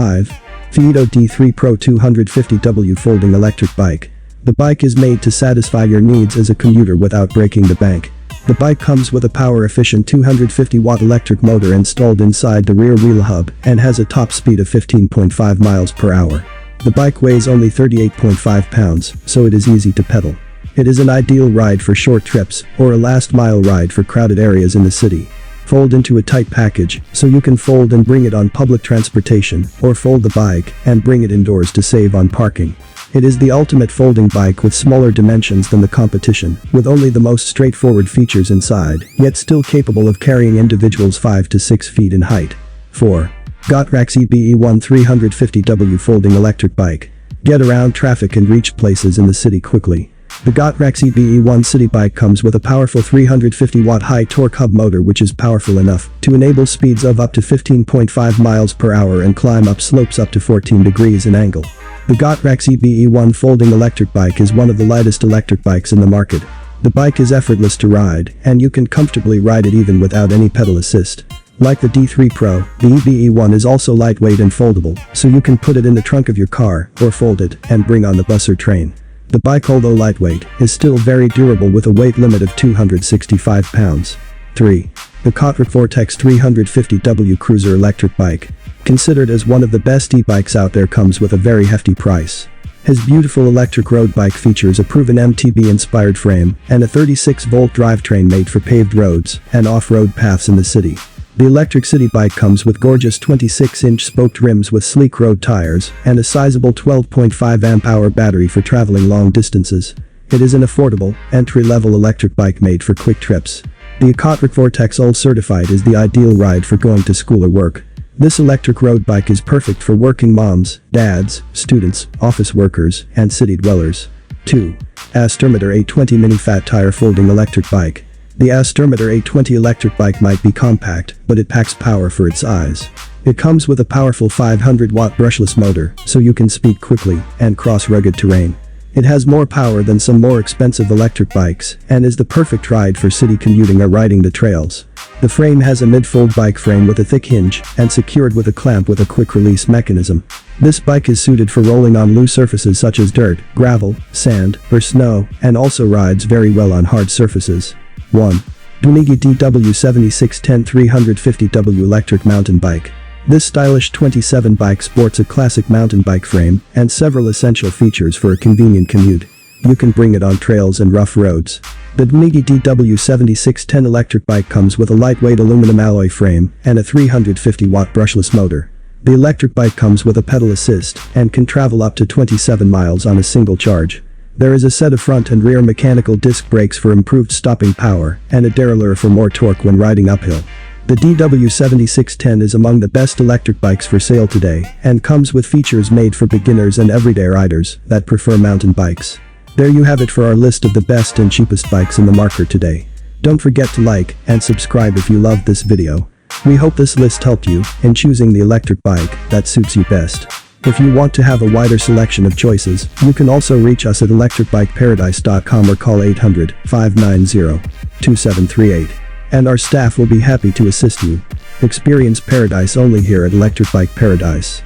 5. Fiido D3 Pro 250W Folding Electric Bike. The bike is made to satisfy your needs as a commuter without breaking the bank. The bike comes with a power-efficient 250-watt electric motor installed inside the rear wheel hub and has a top speed of 15.5 miles per hour. The bike weighs only 38.5 pounds, so it is easy to pedal. It is an ideal ride for short trips or a last-mile ride for crowded areas in the city. Fold into a tight package, so you can fold and bring it on public transportation, or fold the bike and bring it indoors to save on parking. It is the ultimate folding bike with smaller dimensions than the competition, with only the most straightforward features inside, yet still capable of carrying individuals 5 to 6 feet in height. 4. GoTrax EBE1 350W Folding Electric Bike. Get around traffic and reach places in the city quickly. The GoTrax EBE1 city bike comes with a powerful 350-watt high-torque hub motor which is powerful enough to enable speeds of up to 15.5 miles per hour and climb up slopes up to 14 degrees in angle. The GoTrax EBE1 folding electric bike is one of the lightest electric bikes in the market. The bike is effortless to ride, and you can comfortably ride it even without any pedal assist. Like the D3 Pro, the EBE1 is also lightweight and foldable, so you can put it in the trunk of your car, or fold it and bring on the bus or train. The bike, although lightweight, is still very durable with a weight limit of 265 pounds. 3. The Ecotric Vortex 350W Cruiser Electric Bike. Considered as one of the best e-bikes out there, comes with a very hefty price. His beautiful electric road bike features a proven MTB-inspired frame and a 36-volt drivetrain made for paved roads and off-road paths in the city. The electric city bike comes with gorgeous 26-inch spoked rims with sleek road tires and a sizable 12.5 amp-hour battery for traveling long distances. It is an affordable, entry-level electric bike made for quick trips. The Ecotric Vortex UL certified is the ideal ride for going to school or work. This electric road bike is perfect for working moms, dads, students, office workers, and city dwellers. 2. Aostirmotor A20 Mini Fat Tire Folding Electric Bike. The Aostirmotor A20 electric bike might be compact, but it packs power for its size. It comes with a powerful 500-watt brushless motor, so you can speed quickly and cross rugged terrain. It has more power than some more expensive electric bikes and is the perfect ride for city commuting or riding the trails. The frame has a mid-fold bike frame with a thick hinge and secured with a clamp with a quick-release mechanism. This bike is suited for rolling on loose surfaces such as dirt, gravel, sand, or snow, and also rides very well on hard surfaces. 1. DWMEIGI DW7610 350W Electric Mountain Bike. This stylish 27 bike sports a classic mountain bike frame and several essential features for a convenient commute. You can bring it on trails and rough roads. The DWMEIGI DW7610 electric bike comes with a lightweight aluminum alloy frame and a 350-watt brushless motor. The electric bike comes with a pedal assist and can travel up to 27 miles on a single charge. There is a set of front and rear mechanical disc brakes for improved stopping power and a derailleur for more torque when riding uphill. The DW7610 is among the best electric bikes for sale today and comes with features made for beginners and everyday riders that prefer mountain bikes. There you have it for our list of the best and cheapest bikes in the market today. Don't forget to like and subscribe if you loved this video. We hope this list helped you in choosing the electric bike that suits you best. If you want to have a wider selection of choices, you can also reach us at electricbikeparadise.com or call 800-590-2738. And our staff will be happy to assist you. Experience paradise only here at Electric Bike Paradise.